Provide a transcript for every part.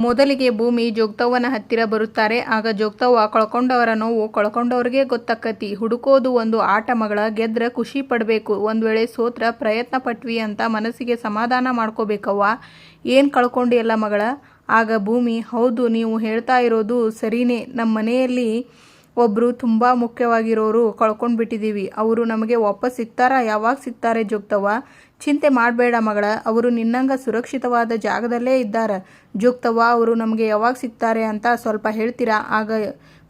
ಮೊದಲಿಗೆ ಭೂಮಿ ಜೋಗ್ತವ್ವನ ಹತ್ತಿರ ಬರುತ್ತಾರೆ. ಆಗ ಜೋಗ್ತವ್ವ ಕಳ್ಕೊಂಡವರ ನೋವು ಕಳ್ಕೊಂಡವ್ರಿಗೆ ಗೊತ್ತಾಕತಿ. ಹುಡುಕೋದು ಒಂದು ಆಟ ಮಗಳ, ಗೆದ್ರ ಖುಷಿ ಪಡಬೇಕು, ಒಂದ್ ವೇಳೆ ಸೋತ್ರ ಪ್ರಯತ್ನ ಪಟ್ವಿ ಅಂತ ಮನಸ್ಸಿಗೆ ಸಮಾಧಾನ ಮಾಡ್ಕೋಬೇಕವ್ವ. ಏನ್ ಕಳ್ಕೊಂಡಿಯಲ್ಲ ಮಗಳ. ಆಗ ಭೂಮಿ, ಹೌದು, ನೀವು ಹೇಳ್ತಾ ಇರೋದು ಸರಿನೇ. ನಮ್ಮ ಮನೆಯಲ್ಲಿ ಒಬ್ರು ತುಂಬಾ ಮುಖ್ಯವಾಗಿರೋರು ಕಳ್ಕೊಂಡ್ಬಿಟ್ಟಿದೀವಿ. ಅವರು ನಮಗೆ ವಾಪಸ್ ಸಿಗ್ತಾರಾ? ಯಾವಾಗ ಸಿಗ್ತಾರೆ ಜೋಗ್ತವ್ವ? ಚಿಂತೆ ಮಾಡಬೇಡ ಮಗಳ, ಅವರು ನಿನ್ನಂಗ ಸುರಕ್ಷಿತವಾದ ಜಾಗದಲ್ಲೇ ಇದ್ದಾರ. ಜೋಗ್ತವ್ವ, ಅವರು ನಮಗೆ ಯಾವಾಗ ಸಿಗ್ತಾರೆ ಅಂತ ಸ್ವಲ್ಪ ಹೇಳ್ತೀರಾ? ಆಗ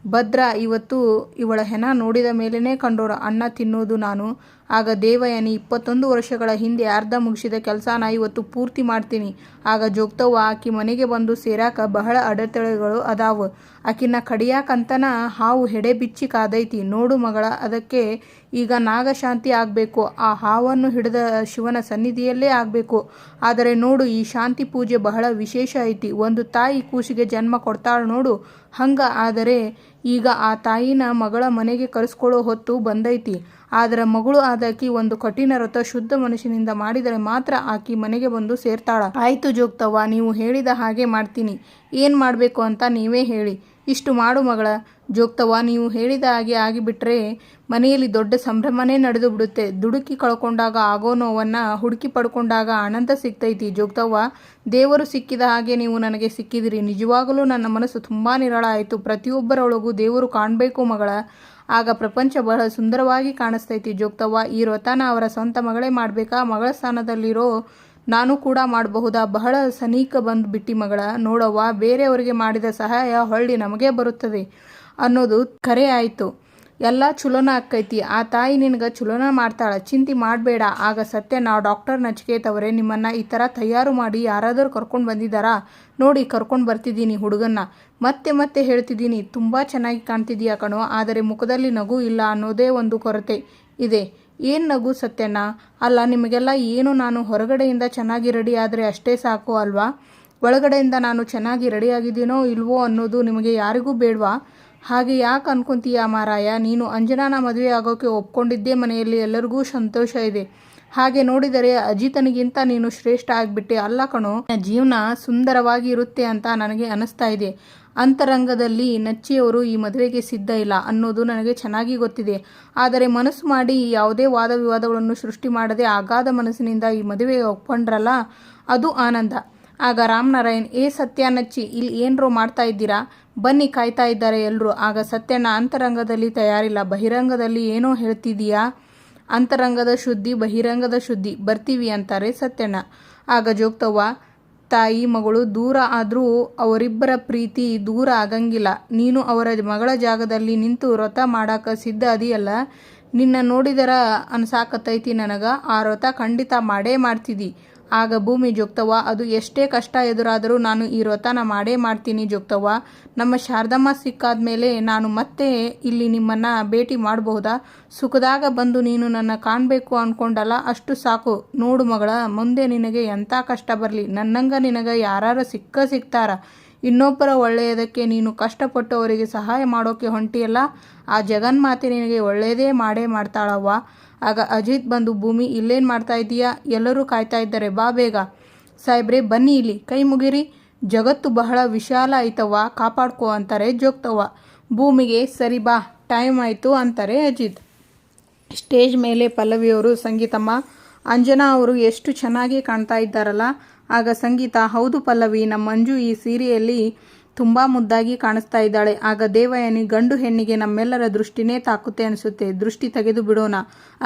ಭದ್ರ, ಇವತ್ತು ಇವಳ ಹೆಣ ನೋಡಿದ ಮೇಲೇನೆ ಕಂಡೋರ ಅನ್ನ ತಿನ್ನೋದು ನಾನು. ಆಗ ದೇವಯಾನಿ, 21 ವರ್ಷಗಳ ಹಿಂದೆ ಅರ್ಧ ಮುಗಿಸಿದ ಕೆಲಸನ ಇವತ್ತು ಪೂರ್ತಿ ಮಾಡ್ತೀನಿ. ಆಗ ಜೋಗ್ತವ್ವ, ಆಕಿ ಮನೆಗೆ ಬಂದು ಸೇರಾಕ ಬಹಳ ಅಡೆತಡೆಗಳು ಅದಾವ. ಆಕಿನ ಕಡಿಯಾಕಂತನ ಹಾವು ಹೆಡೆ ಬಿಚ್ಚಿ ಕಾದೈತಿ ನೋಡು ಮಗಳ. ಅದಕ್ಕೆ ಈಗ ನಾಗಶಾಂತಿ ಆಗಬೇಕು. ಆ ಹಾವನ್ನು ಹಿಡಿದ ಶಿವನ ಸನ್ನಿಧಿಯಲ್ಲೇ ಆಗಬೇಕು. ಆದರೆ ನೋಡು, ಈ ಶಾಂತಿ ಪೂಜೆ ಬಹಳ ವಿಶೇಷ ಐತಿ. ಒಂದು ತಾಯಿ ಕೂಸಿಗೆ ಜನ್ಮ ಕೊಡ್ತಾಳ ನೋಡು, ಹಂಗ. ಆದರೆ ಈಗ ಆ ತಾಯಿನ ಮಗಳ ಮನೆಗೆ ಕರೆಸ್ಕೊಳ್ಳೋ ಹೊತ್ತು ಬಂದೈತಿ. ಆದ್ರೆ ಮಗಳು ಆದಾಕಿ ಒಂದು ಕಠಿಣ ವ್ರತ ಶುದ್ಧ ಮನಸ್ಸಿನಿಂದ ಮಾಡಿದರೆ ಮಾತ್ರ ಆಕಿ ಮನೆಗೆ ಬಂದು ಸೇರ್ತಾಳ. ಆಯ್ತು ಜೋಗ್ತವ್ವ, ನೀವು ಹೇಳಿದ ಹಾಗೆ ಮಾಡ್ತೀನಿ. ಏನ್ ಮಾಡ್ಬೇಕು ಅಂತ ನೀವೇ ಹೇಳಿ. ಇಷ್ಟು ಮಾಡು ಮಗಳ. ಜೋಗ್ತವ್ವ, ನೀವು ಹೇಳಿದ ಹಾಗೆ ಆಗಿಬಿಟ್ರೆ ಮನೆಯಲ್ಲಿ ದೊಡ್ಡ ಸಂಭ್ರಮನೇ ನಡೆದು ಬಿಡುತ್ತೆ. ದುಡುಕಿ ಕಳ್ಕೊಂಡಾಗ ಆಗೋ ನೋವನ್ನ ಹುಡುಕಿ ಪಡ್ಕೊಂಡಾಗ ಆನಂದ ಸಿಗ್ತೈತಿ. ಜೋಗ್ತವ್ವ, ದೇವರು ಸಿಕ್ಕಿದ ಹಾಗೆ ನೀವು ನನಗೆ ಸಿಕ್ಕಿದಿರಿ. ನಿಜವಾಗಲೂ ನನ್ನ ಮನಸ್ಸು ತುಂಬಾ ನಿರಾಳ ಆಯಿತು. ಪ್ರತಿಯೊಬ್ಬರೊಳಗೂ ದೇವರು ಕಾಣಬೇಕು ಮಗಳ. ಆಗ ಪ್ರಪಂಚ ಬಹಳ ಸುಂದರವಾಗಿ ಕಾಣಿಸ್ತೈತಿ. ಜೋಗ್ತವ್ವ, ಈ ವ್ರತನ ಅವರ ಸ್ವಂತ ಮಗಳೇ ಮಾಡ್ಬೇಕಾ? ಮಗಳ ಸ್ಥಾನದಲ್ಲಿರೋ ನಾನು ಕೂಡ ಮಾಡಬಹುದಾ? ಬಹಳ ಸನೀಕ ಬಂದು ಬಿಟ್ಟಿ ಮಗಳ. ನೋಡವ್ವ, ಬೇರೆಯವರಿಗೆ ಮಾಡಿದ ಸಹಾಯ ಹೊಳ್ಳಿ ನಮಗೇ ಬರುತ್ತದೆ ಅನ್ನೋದು ಖರೆ ಆಯ್ತು. ಎಲ್ಲ ಚುಲೋನ ಆಕ್ಕೈತಿ. ಆ ತಾಯಿ ನಿನಗ ಚುಲೋನ ಮಾಡ್ತಾಳ, ಚಿಂತೆ ಮಾಡಬೇಡ. ಆಗ ಸತ್ಯನ, ಡಾಕ್ಟರ್ ನಚಿಕೇತ್ ಅವರೇ, ನಿಮ್ಮನ್ನ ಈ ಥರ ತಯಾರು ಮಾಡಿ ಯಾರಾದರೂ ಕರ್ಕೊಂಡು ಬಂದಿದ್ದಾರಾ? ನೋಡಿ, ಕರ್ಕೊಂಡು ಬರ್ತಿದ್ದೀನಿ ಹುಡುಗನ್ನ. ಮತ್ತೆ ಮತ್ತೆ ಹೇಳ್ತಿದ್ದೀನಿ, ತುಂಬ ಚೆನ್ನಾಗಿ ಕಾಣ್ತಿದೀಯ ಕಣೋ, ಆದರೆ ಮುಖದಲ್ಲಿ ನಗು ಇಲ್ಲ ಅನ್ನೋದೇ ಒಂದು ಕೊರತೆ ಇದೆ. ಏನು ನಗು ಸತ್ಯಣ್ಣ? ಅಲ್ಲ, ನಿಮಗೆಲ್ಲ ಏನು, ನಾನು ಹೊರಗಡೆಯಿಂದ ಚೆನ್ನಾಗಿ ರೆಡಿ ಆದರೆ ಅಷ್ಟೇ ಸಾಕು ಅಲ್ವಾ? ಒಳಗಡೆಯಿಂದ ನಾನು ಚೆನ್ನಾಗಿ ರೆಡಿಯಾಗಿದ್ದೀನೋ ಇಲ್ವೋ ಅನ್ನೋದು ನಿಮಗೆ ಯಾರಿಗೂ ಬೇಡವಾ? ಹಾಗೆ ಯಾಕೆ ಅನ್ಕೊಂತೀಯ ಮಾರಾಯ? ನೀನು ಅಂಜನಾನ ಮದುವೆ ಆಗೋಕೆ ಒಪ್ಕೊಂಡಿದ್ದೇ ಮನೆಯಲ್ಲಿ ಎಲ್ಲರಿಗೂ ಸಂತೋಷ ಇದೆ. ಹಾಗೆ ನೋಡಿದರೆ ಅಜಿತನಿಗಿಂತ ನೀನು ಶ್ರೇಷ್ಠ ಆಗಿಬಿಟ್ಟೆ ಅಲ್ಲ ಕಣೋ. ಜೀವನ ಸುಂದರವಾಗಿ ಇರುತ್ತೆ ಅಂತ ನನಗೆ ಅನಿಸ್ತಾ ಇದೆ. ಅಂತರಂಗದಲ್ಲಿ ನಚ್ಚಿಯವರು ಈ ಮದುವೆಗೆ ಸಿದ್ಧ ಇಲ್ಲ ಅನ್ನೋದು ನನಗೆ ಚೆನ್ನಾಗಿ ಗೊತ್ತಿದೆ. ಆದರೆ ಮನಸ್ಸು ಮಾಡಿ ಯಾವುದೇ ವಾದ ವಿವಾದಗಳನ್ನು ಸೃಷ್ಟಿ ಮಾಡದೆ ಅಗಾಧ ಮನಸ್ಸಿನಿಂದ ಈ ಮದುವೆಗೆ ಒಪ್ಕೊಂಡ್ರಲ್ಲ, ಅದು ಆನಂದ. ಆಗ ರಾಮನಾರಾಯಣ್, ಏ ಸತ್ಯ, ನಚ್ಚಿ, ಇಲ್ಲಿ ಏನರೋ ಮಾಡ್ತಾ ಇದ್ದೀರಾ? ಬನ್ನಿ, ಕಾಯ್ತಾ ಇದ್ದಾರೆ ಎಲ್ಲರೂ. ಆಗ ಸತ್ಯಣ್ಣ, ಅಂತರಂಗದಲ್ಲಿ ತಯಾರಿಲ್ಲ, ಬಹಿರಂಗದಲ್ಲಿ ಏನೋ ಹೇಳ್ತಿದೀಯಾ? ಅಂತರಂಗದ ಶುದ್ಧಿ, ಬಹಿರಂಗದ ಶುದ್ಧಿ, ಬರ್ತೀವಿ ಅಂತಾರೆ ಸತ್ಯಣ್ಣ. ಆಗ ಜೋಗ್ತವ್ವ, ತಾಯಿ ಮಗಳು ದೂರ ಆದರೂ ಅವರಿಬ್ಬರ ಪ್ರೀತಿ ದೂರ ಆಗಂಗಿಲ್ಲ. ನೀನು ಅವರ ಮಗಳ ಜಾಗದಲ್ಲಿ ನಿಂತು ವ್ರತ ಮಾಡಾಕ ಸಿದ್ಧ ಅದಿಯಲ್ಲ. ನಿನ್ನ ನೋಡಿದರ ಅನ್ಸಾಕತ್ತೈತಿ ನನಗ. ಆ ವ್ರತ ಖಂಡಿತ ಮಾಡೇ ಮಾಡ್ತಿದ್ದಿ. ಆಗ ಭೂಮಿ, ಜೋಗ್ತವ್ವ, ಅದು ಎಷ್ಟೇ ಕಷ್ಟ ಎದುರಾದರೂ ನಾನು ಈ ವ್ರತನ ಮಾಡೇ ಮಾಡ್ತೀನಿ ಜೋಗ್ತವ್ವ. ನಮ್ಮ ಶಾರದಮ್ಮ ಸಿಕ್ಕಾದ್ಮೇಲೆ ನಾನು ಮತ್ತೆ ಇಲ್ಲಿ ನಿಮ್ಮನ್ನ ಭೇಟಿ ಮಾಡಬಹುದಾ? ಸುಖದಾಗ ಬಂದು ನೀನು ನನ್ನ ಕಾಣಬೇಕು ಅನ್ಕೊಂಡಲ್ಲ, ಅಷ್ಟು ಸಾಕು. ನೋಡು ಮಗಳ, ಮುಂದೆ ನಿನಗೆ ಎಂಥ ಕಷ್ಟ ಬರಲಿ, ನನ್ನಂಗ ನಿನಗ ಯಾರು ಸಿಗ್ತಾರ. ಇನ್ನೊಬ್ಬರ ಒಳ್ಳೆಯದಕ್ಕೆ ನೀನು ಕಷ್ಟಪಟ್ಟು ಅವರಿಗೆ ಸಹಾಯ ಮಾಡೋಕೆ ಹೊಂಟಿಯಲ್ಲ, ಆ ಜಗನ್ಮಾತೆ ನಿನಗೆ ಒಳ್ಳೆಯದೇ ಮಾಡೇ ಮಾಡ್ತಾಳವ್ವ. ಆಗ ಅಜಿತ್ ಬಂದು, ಭೂಮಿ, ಇಲ್ಲೇನು ಮಾಡ್ತಾ ಇದ್ದೀಯಾ? ಎಲ್ಲರೂ ಕಾಯ್ತಾ ಇದ್ದಾರೆ, ಬಾ ಬೇಗ. ಸಾಹೇಬ್ರೆ, ಬನ್ನಿ ಇಲ್ಲಿ, ಕೈ ಮುಗಿರಿ. ಜಗತ್ತು ಬಹಳ ವಿಶಾಲ ಐತವ್ವ, ಕಾಪಾಡ್ಕೋ ಅಂತಾರೆ ಜೋಗ್ತವ್ವ. ಭೂಮಿಗೆ, ಸರಿ ಬಾ, ಟೈಮ್ ಆಯಿತು ಅಂತಾರೆ ಅಜಿತ್. ಸ್ಟೇಜ್ ಮೇಲೆ ಪಲ್ಲವಿಯವರು, ಸಂಗೀತಮ್ಮ, ಅಂಜನಾ ಅವರು ಎಷ್ಟು ಚೆನ್ನಾಗಿ ಕಾಣ್ತಾ ಇದ್ದಾರಲ್ಲ. ಆಗ ಸಂಗೀತ, ಹೌದು ಪಲ್ಲವಿ, ನಮ್ಮ ಮಂಜು ಈ ಸೀರೆಯಲ್ಲಿ ತುಂಬ ಮುದ್ದಾಗಿ ಕಾಣಿಸ್ತಾ ಇದ್ದಾಳೆ. ಆಗ ದೇವಯಾನಿ, ಗಂಡು ಹೆಣ್ಣಿಗೆ ನಮ್ಮೆಲ್ಲರ ದೃಷ್ಟಿನೇ ತಾಕುತ್ತೆ ಅನಿಸುತ್ತೆ, ದೃಷ್ಟಿ ತೆಗೆದು ಬಿಡೋಣ.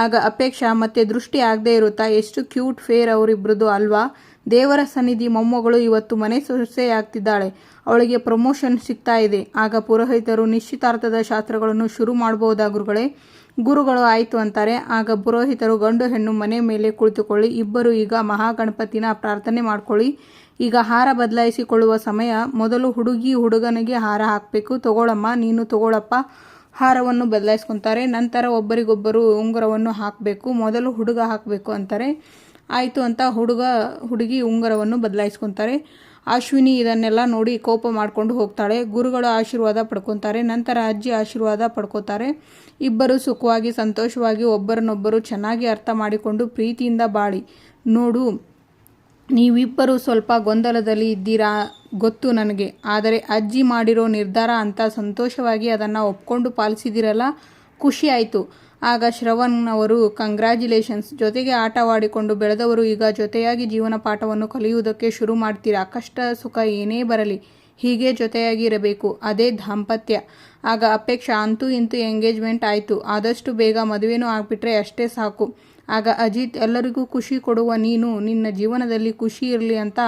ಆಗ ಅಪೇಕ್ಷಾ, ಮತ್ತೆ ದೃಷ್ಟಿ ಆಗದೆ ಇರುತ್ತಾ? ಎಷ್ಟು ಕ್ಯೂಟ್ ಫೇರ್ ಅವರಿಬ್ರದ್ದು ಅಲ್ವಾ? ದೇವರ ಸನ್ನಿಧಿ ಮೊಮ್ಮಗಳು ಇವತ್ತು ಮನೆ ಸೊಸೆಯಾಗ್ತಿದ್ದಾಳೆ, ಅವಳಿಗೆ ಪ್ರಮೋಷನ್ ಸಿಗ್ತಾ ಇದೆ. ಆಗ ಪುರೋಹಿತರು, ನಿಶ್ಚಿತಾರ್ಥದ ಶಾಸ್ತ್ರಗಳನ್ನು ಶುರು ಮಾಡಬಹುದಾ ಗುರುಗಳೇ? ಗುರುಗಳು ಆಯಿತು ಅಂತಾರೆ. ಆಗ ಪುರೋಹಿತರು, ಗಂಡು ಹೆಣ್ಣು ಮನೆ ಮೇಲೆ ಕುಳಿತುಕೊಳ್ಳಿ, ಇಬ್ಬರು ಈಗ ಮಹಾಗಣಪತಿನ ಪ್ರಾರ್ಥನೆ ಮಾಡ್ಕೊಳ್ಳಿ. ಈಗ ಹಾರ ಬದಲಾಯಿಸಿಕೊಳ್ಳುವ ಸಮಯ. ಮೊದಲು ಹುಡುಗಿ ಹುಡುಗನಿಗೆ ಹಾರ ಹಾಕಬೇಕು. ತಗೊಳಮ್ಮ, ನೀನು ತಗೊಳಪ್ಪ. ಹಾರವನ್ನು ಬದಲಾಯಿಸ್ಕೊತಾರೆ. ನಂತರ ಒಬ್ಬರಿಗೊಬ್ಬರು ಉಂಗುರವನ್ನು ಹಾಕಬೇಕು. ಮೊದಲು ಹುಡುಗ ಹಾಕಬೇಕು ಅಂತಾರೆ. ಆಯಿತು ಅಂತ ಹುಡುಗಿ ಉಂಗುರವನ್ನು ಬದಲಾಯಿಸ್ಕೊತಾರೆ. ಅಶ್ವಿನಿ ಇದನ್ನೆಲ್ಲ ನೋಡಿ ಕೋಪ ಮಾಡಿಕೊಂಡು ಹೋಗ್ತಾಳೆ. ಗುರುಗಳು ಆಶೀರ್ವಾದ ಪಡ್ಕೊತಾರೆ. ನಂತರ ಅಜ್ಜಿ ಆಶೀರ್ವಾದ ಪಡ್ಕೋತಾರೆ. ಇಬ್ಬರು ಸುಖವಾಗಿ ಸಂತೋಷವಾಗಿ ಒಬ್ಬರನ್ನೊಬ್ಬರು ಚೆನ್ನಾಗಿ ಅರ್ಥ ಮಾಡಿಕೊಂಡು ಪ್ರೀತಿಯಿಂದ ಬಾಳಿ. ನೋಡು, ನೀವಿಬ್ಬರು ಸ್ವಲ್ಪ ಗೊಂದಲದಲ್ಲಿ ಇದ್ದೀರಾ ಗೊತ್ತು ನನಗೆ, ಆದರೆ ಅಜ್ಜಿ ಮಾಡಿರೋ ನಿರ್ಧಾರ ಅಂತ ಸಂತೋಷವಾಗಿ ಅದನ್ನು ಒಪ್ಕೊಂಡು ಪಾಲಿಸಿದಿರಲ್ಲ, ಖುಷಿ ಆಯಿತು. ಆಗ ಶ್ರವಣ್ ಅವರು ಕಂಗ್ರ್ಯಾಚುಲೇಷನ್ಸ್, ಜೊತೆಗೆ ಆಟವಾಡಿಕೊಂಡು ಬೆಳೆದವರು ಈಗ ಜೊತೆಯಾಗಿ ಜೀವನ ಪಾಠವನ್ನು ಕಲಿಯುವುದಕ್ಕೆ ಶುರು ಮಾಡ್ತೀರಾ. ಕಷ್ಟ ಸುಖ ಏನೇ ಬರಲಿ ಹೀಗೆ ಜೊತೆಯಾಗಿ ಇರಬೇಕು, ಅದೇ ದಾಂಪತ್ಯ. ಆಗ ಅಪೇಕ್ಷಾ, ಅಂತೂ ಇಂತೂ ಎಂಗೇಜ್ಮೆಂಟ್ ಆಯಿತು, ಆದಷ್ಟು ಬೇಗ ಮದುವೆನೂ ಆಗಿಬಿಟ್ರೆ ಅಷ್ಟೇ ಸಾಕು. ಆಗ ಅಜಿತ್, ಎಲ್ಲರಿಗೂ ಖುಷಿ ಕೊಡುವ ನೀನು ನಿನ್ನ ಜೀವನದಲ್ಲಿ ಖುಷಿ ಇರಲಿ ಅಂತ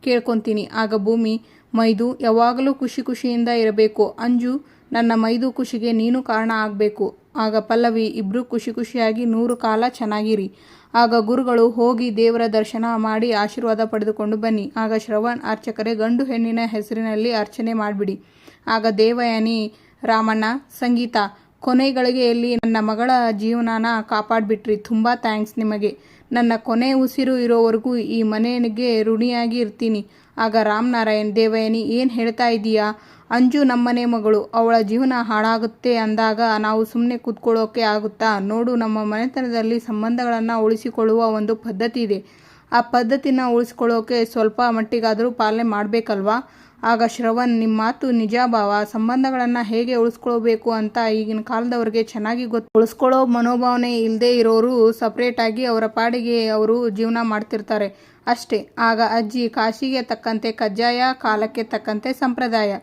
ಕೇಳ್ಕೊತೀನಿ. ಆಗ ಭೂಮಿ, ಮೈದು ಯಾವಾಗಲೂ ಖುಷಿಯಿಂದ ಇರಬೇಕು. ಅಂಜು, ನನ್ನ ಮೈದು ಖುಷಿಗೆ ನೀನು ಕಾರಣ ಆಗಬೇಕು. ಆಗ ಪಲ್ಲವಿ, ಇಬ್ಬರು ಖುಷಿಯಾಗಿ 100 ಕಾಲ ಚೆನ್ನಾಗಿರಿ. ಆಗ ಗುರುಗಳು, ಹೋಗಿ ದೇವರ ದರ್ಶನ ಮಾಡಿ ಆಶೀರ್ವಾದ ಪಡೆದುಕೊಂಡು ಬನ್ನಿ. ಆಗ ಶ್ರವಣ್, ಅರ್ಚಕರೇ ಗಂಡು ಹೆಣ್ಣಿನ ಹೆಸರಿನಲ್ಲಿ ಅರ್ಚನೆ ಮಾಡಿಬಿಡಿ. ಆಗ ದೇವಯಾನಿ, ರಾಮಣ್ಣ, ಸಂಗೀತ, ಕೊನೆ ಗಳಿಗೆಯಲ್ಲಿ ನನ್ನ ಮಗಳ ಜೀವನನ ಕಾಪಾಡಿಬಿಟ್ರಿ, ತುಂಬ ಥ್ಯಾಂಕ್ಸ್ ನಿಮಗೆ. ನನ್ನ ಕೊನೆ ಉಸಿರು ಇರೋವರೆಗೂ ಈ ಮನೆಗೆ ಋಣಿಯಾಗಿ ಇರ್ತೀನಿ. ಆಗ ರಾಮನಾರಾಯಣ್, ದೇವಯಾನಿ, ಏನು ಹೇಳ್ತಾ ಇದೀಯಾ? ಅಂಜು ನಮ್ಮನೆ ಮಗಳು, ಅವಳ ಜೀವನ ಹಾಳಾಗುತ್ತೆ ಅಂದಾಗ ನಾವು ಸುಮ್ಮನೆ ಕೂತ್ಕೊಳ್ಳೋಕೆ ಆಗುತ್ತಾ? ನೋಡು, ನಮ್ಮ ಮನೆತನದಲ್ಲಿ ಸಂಬಂಧಗಳನ್ನು ಉಳಿಸಿಕೊಳ್ಳುವ ಒಂದು ಪದ್ಧತಿ ಇದೆ. ಆ ಪದ್ಧತಿನ ಉಳಿಸ್ಕೊಳ್ಳೋಕೆ ಸ್ವಲ್ಪ ಮಟ್ಟಿಗಾದರೂ ಪಾಲನೆ ಮಾಡಬೇಕಲ್ವಾ? ಆಗ ಶ್ರವಣ್, ನಿಮ್ಮ ಮಾತು ನಿಜ ಭಾವ, ಸಂಬಂಧಗಳನ್ನು ಹೇಗೆ ಉಳಿಸ್ಕೊಳ್ಬೇಕು ಅಂತ ಈಗಿನ ಕಾಲದವ್ರಿಗೆ ಚೆನ್ನಾಗಿ ಗೊತ್ತು. ಉಳಿಸ್ಕೊಳ್ಳೋ ಮನೋಭಾವನೆ ಇಲ್ಲದೆ ಇರೋರು ಸಪ್ರೇಟಾಗಿ ಅವರ ಪಾಡಿಗೆ ಅವರು ಜೀವನ ಮಾಡ್ತಿರ್ತಾರೆ ಅಷ್ಟೇ. ಆಗ ಅಜ್ಜಿ, ಕಾಶಿಗೆ ತಕ್ಕಂತೆ ಕಜ್ಜಾಯ, ಕಾಲಕ್ಕೆ ತಕ್ಕಂತೆ ಸಂಪ್ರದಾಯ.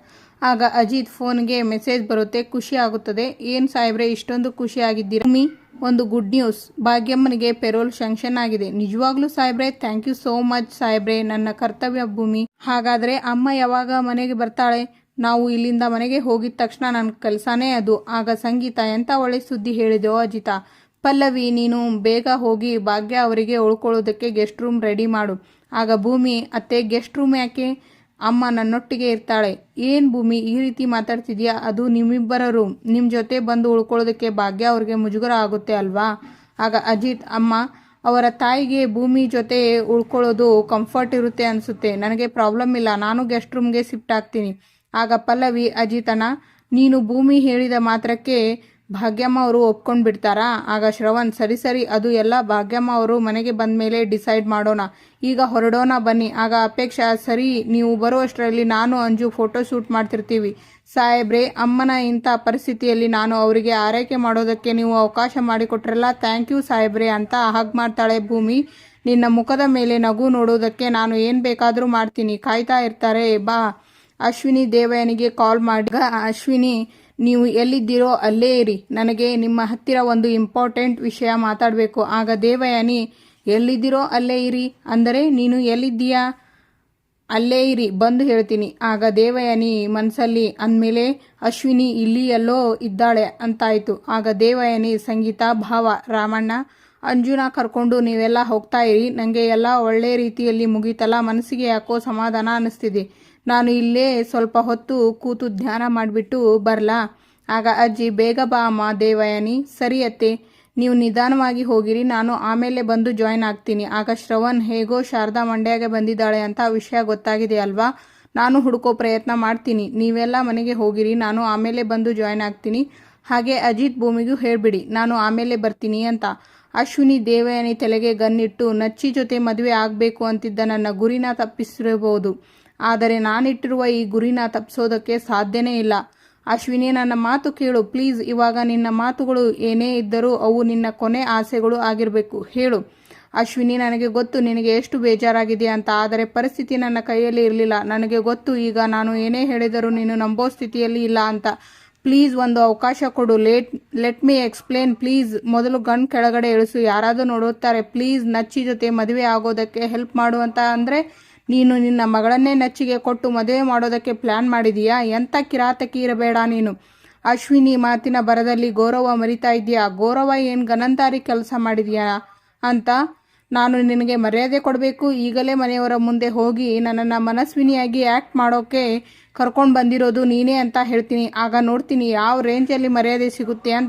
ಆಗ ಅಜಿತ್ ಫೋನ್ಗೆ ಮೆಸೇಜ್ ಬರುತ್ತೆ, ಖುಷಿ ಆಗುತ್ತದೆ. ಏನು ಸಾಹೇಬ್ರೆ ಇಷ್ಟೊಂದು ಖುಷಿ ಆಗಿದ್ದೀರಾ? ಭೂಮಿ, ಒಂದು ಗುಡ್ ನ್ಯೂಸ್, ಭಾಗ್ಯಮ್ಮನಿಗೆ ಪೆರೋಲ್ ಶಾಂಕ್ಷನ್ ಆಗಿದೆ. ನಿಜವಾಗ್ಲೂ ಸಾಹೇಬ್ರೆ? ಥ್ಯಾಂಕ್ ಯು ಸೋ ಮಚ್ ಸಾಹೇಬ್ರೆ, ನನ್ನ ಕರ್ತವ್ಯ. ಭೂಮಿ, ಹಾಗಾದರೆ ಅಮ್ಮ ಯಾವಾಗ ಮನೆಗೆ ಬರ್ತಾಳೆ? ನಾವು ಇಲ್ಲಿಂದ ಮನೆಗೆ ಹೋಗಿದ ತಕ್ಷಣ ನನ್ನ ಕೆಲಸನೇ ಅದು. ಆಗ ಸಂಗೀತ, ಎಂಥ ಒಳ್ಳೆ ಸುದ್ದಿ ಹೇಳಿದೆಯೋ ಅಜಿತ. ಪಲ್ಲವಿ, ನೀನು ಬೇಗ ಹೋಗಿ ಭಾಗ್ಯ ಅವರಿಗೆ ಉಳ್ಕೊಳ್ಳೋದಕ್ಕೆ ಗೆಸ್ಟ್ ರೂಮ್ ರೆಡಿ ಮಾಡು. ಆಗ ಭೂಮಿ, ಅತ್ತೆ ಗೆಸ್ಟ್ ರೂಮ್ ಯಾಕೆ? ಅಮ್ಮ ನನ್ನೊಟ್ಟಿಗೆ ಇರ್ತಾಳೆ. ಏನು ಭೂಮಿ ಈ ರೀತಿ ಮಾತಾಡ್ತಿದ್ಯಾ? ಅದು ನಿಮ್ಮಿಬ್ಬರ ರೂಮ್, ನಿಮ್ಮ ಜೊತೆ ಬಂದು ಉಳ್ಕೊಳ್ಳೋದಕ್ಕೆ ಭಾಗ್ಯ ಅವ್ರಿಗೆ ಮುಜುಗರ ಆಗುತ್ತೆ ಅಲ್ವಾ? ಆಗ ಅಜಿತ್, ಅಮ್ಮ ಅವರ ತಾಯಿಗೆ ಭೂಮಿ ಜೊತೆ ಉಳ್ಕೊಳ್ಳೋದು ಕಂಫರ್ಟ್ ಇರುತ್ತೆ ಅನಿಸುತ್ತೆ, ನನಗೆ ಪ್ರಾಬ್ಲಮ್ ಇಲ್ಲ, ನಾನು ಗೆಸ್ಟ್ ರೂಮ್ಗೆ ಶಿಫ್ಟ್ ಆಗ್ತೀನಿ. ಆಗ ಪಲ್ಲವಿ, ಅಜಿತನ, ನೀನು ಭೂಮಿ ಹೇಳಿದ ಮಾತ್ರಕ್ಕೆ ಭಾಗ್ಯಮ್ಮ ಅವರು ಒಪ್ಕೊಂಡು ಬಿಡ್ತಾರಾ? ಆಗ ಶ್ರವಣ್, ಸರಿ, ಅದು ಎಲ್ಲ ಭಾಗ್ಯಮ್ಮ ಅವರು ಮನೆಗೆ ಬಂದ ಮೇಲೆ ಡಿಸೈಡ್ ಮಾಡೋಣ, ಈಗ ಹೊರಡೋಣ ಬನ್ನಿ. ಆಗ ಅಪೇಕ್ಷಾ, ಸರಿ, ನೀವು ಬರುವಷ್ಟರಲ್ಲಿ ನಾನು ಅಂಜು ಫೋಟೋ ಶೂಟ್ ಮಾಡ್ತಿರ್ತೀವಿ. ಸಾಹೇಬ್ರೆ, ಅಮ್ಮನ ಇಂಥ ಪರಿಸ್ಥಿತಿಯಲ್ಲಿ ನಾನು ಅವರಿಗೆ ಆರೈಕೆ ಮಾಡೋದಕ್ಕೆ ನೀವು ಅವಕಾಶ ಮಾಡಿಕೊಟ್ರಲ್ಲ, ಥ್ಯಾಂಕ್ ಯು ಸಾಹೇಬ್ರೆ ಅಂತ ಹಗ್ ಮಾಡ್ತಾಳೆ ಭೂಮಿ. ನಿನ್ನ ಮುಖದ ಮೇಲೆ ನಗು ನೋಡೋದಕ್ಕೆ ನಾನು ಏನು ಬೇಕಾದರೂ ಮಾಡ್ತೀನಿ, ಕಾಯ್ತಾ ಇರ್ತಾರೆ ಬಾ. ಅಶ್ವಿನಿ ದೇವಯಾನಿಗೆ ಕಾಲ್ ಮಾಡಿ, ಅಶ್ವಿನಿ ನೀವು ಎಲ್ಲಿದ್ದೀರೋ ಅಲ್ಲೇ ಇರಿ, ನನಗೆ ನಿಮ್ಮ ಹತ್ತಿರ ಒಂದು ಇಂಪಾರ್ಟೆಂಟ್ ವಿಷಯ ಮಾತಾಡಬೇಕು. ಆಗ ದೇವಯಾನಿ, ಎಲ್ಲಿದ್ದೀರೋ ಅಲ್ಲೇ ಇರಿ ಅಂದರೆ ನೀನು ಎಲ್ಲಿದ್ದೀಯಾ? ಅಲ್ಲೇ ಇರಿ, ಬಂದು ಹೇಳ್ತೀನಿ. ಆಗ ದೇವಯಾನಿ ಮನಸ್ಸಲ್ಲಿ, ಅಂದಮೇಲೆ ಅಶ್ವಿನಿ ಇಲ್ಲಿ ಎಲ್ಲೋ ಇದ್ದಾಳೆ ಅಂತಾಯಿತು. ಆಗ ದೇವಯಾನಿ, ಸಂಗೀತ, ಭಾವ, ರಾಮಣ್ಣ, ಅಂಜುನ ಕರ್ಕೊಂಡು ನೀವೆಲ್ಲ ಹೋಗ್ತಾ ಇರಿ, ನನಗೆ ಎಲ್ಲ ಒಳ್ಳೆ ರೀತಿಯಲ್ಲಿ ಮುಗೀತಲ್ಲ, ಮನಸ್ಸಿಗೆ ಯಾಕೋ ಸಮಾಧಾನ ಅನ್ನಿಸ್ತಿದೆ. ನಾನು ಇಲ್ಲೇ ಸ್ವಲ್ಪ ಹೊತ್ತು ಕೂತು ಧ್ಯಾನ ಮಾಡಿಬಿಟ್ಟು ಬರಲಾ? ಆಗ ಅಜ್ಜಿ, ಬೇಗ ಬಾ ಅಮ್ಮ. ದೇವಯಾನಿ, ಸರಿ ಅತ್ತೆ, ನೀವು ನಿಧಾನವಾಗಿ ಹೋಗಿರಿ, ನಾನು ಆಮೇಲೆ ಬಂದು ಜಾಯ್ನ್ ಆಗ್ತೀನಿ. ಆಗ ಶ್ರವಣ್, ಹೇಗೋ ಶಾರದಾ ಮಂಡ್ಯಗೆ ಬಂದಿದ್ದಾಳೆ ಅಂತ ವಿಷಯ ಗೊತ್ತಾಗಿದೆ ಅಲ್ವಾ, ನಾನು ಹುಡುಕೋ ಪ್ರಯತ್ನ ಮಾಡ್ತೀನಿ, ನೀವೆಲ್ಲ ಮನೆಗೆ ಹೋಗಿರಿ, ನಾನು ಆಮೇಲೆ ಬಂದು ಜಾಯ್ನ್ ಆಗ್ತೀನಿ. ಹಾಗೆ ಅಜಿತ್ ಭೂಮಿಗೂ ಹೇಳಿಬಿಡಿ, ನಾನು ಆಮೇಲೆ ಬರ್ತೀನಿ ಅಂತ. ಅಶ್ವಿನಿ ದೇವಯಾನಿ ತಲೆಗೆ ಗನ್ನಿಟ್ಟು, ನಚ್ಚಿ ಜೊತೆ ಮದುವೆ ಆಗಬೇಕು ಅಂತಿದ್ದ ನನ್ನ ಗುರಿನ ತಪ್ಪಿಸಿರಬಹುದು, ಆದರೆ ನಾನಿಟ್ಟಿರುವ ಈ ಗುರಿನ ತಪ್ಪಿಸೋದಕ್ಕೆ ಸಾಧ್ಯನೇ ಇಲ್ಲ. ಅಶ್ವಿನಿ, ನನ್ನ ಮಾತು ಕೇಳು ಪ್ಲೀಸ್. ಇವಾಗ ನಿನ್ನ ಮಾತುಗಳು ಏನೇ ಇದ್ದರೂ ಅವು ನಿನ್ನ ಕೊನೆ ಆಸೆಗಳು ಆಗಿರಬೇಕು, ಹೇಳು. ಅಶ್ವಿನಿ, ನನಗೆ ಗೊತ್ತು ನಿನಗೆ ಎಷ್ಟು ಬೇಜಾರಾಗಿದೆ ಅಂತ, ಆದರೆ ಪರಿಸ್ಥಿತಿ ನನ್ನ ಕೈಯಲ್ಲಿ ಇರಲಿಲ್ಲ. ನನಗೆ ಗೊತ್ತು ಈಗ ನಾನು ಏನೇ ಹೇಳಿದರೂ ನೀನು ನಂಬೋ ಸ್ಥಿತಿಯಲ್ಲಿ ಇಲ್ಲ ಅಂತ. ಪ್ಲೀಸ್ ಒಂದು ಅವಕಾಶ ಕೊಡು. Let me explain please. ಮೊದಲು ಗನ್ ಕೆಳಗಡೆ ಇಳಿಸು, ಯಾರಾದರೂ ನೋಡುತ್ತಾರೆ ಪ್ಲೀಸ್. ನಚ್ಚಿ ಜೊತೆ ಮದುವೆ ಆಗೋದಕ್ಕೆ ಹೆಲ್ಪ್ ಮಾಡು ಅಂತ ಅಂದರೆ ನೀನು ನಿನ್ನ ಮಗಳನ್ನೇ ನಚ್ಚಿಗೆ ಕೊಟ್ಟು ಮದುವೆ ಮಾಡೋದಕ್ಕೆ ಪ್ಲ್ಯಾನ್ ಮಾಡಿದೀಯಾ? ಎಂಥ ಕಿರಾತಕಿ ಇರಬೇಡ ನೀನು. ಅಶ್ವಿನಿ ಮಾತಿನ ಬರದಲ್ಲಿ ಗೌರವ ಮರಿತಾ ಇದೆಯಾ? ಗೌರವ ಏನು ಗನಂತಾರಿ ಕೆಲಸ ಮಾಡಿದೆಯಾ ಅಂತ ನಾನು ನಿನಗೆ ಮರ್ಯಾದೆ ಕೊಡಬೇಕು? ಈಗಲೇ ಮನೆಯವರ ಮುಂದೆ ಹೋಗಿ ನನ್ನನ್ನು ಮನಸ್ವಿನಿಯಾಗಿ ಆ್ಯಕ್ಟ್ ಮಾಡೋಕ್ಕೆ ಕರ್ಕೊಂಡು ಬಂದಿರೋದು ನೀನೇ ಅಂತ ಹೇಳ್ತೀನಿ. ಆಗ ನೋಡ್ತೀನಿ ಯಾವ ರೇಂಜಲ್ಲಿ ಮರ್ಯಾದೆ ಸಿಗುತ್ತೆ ಅಂತ.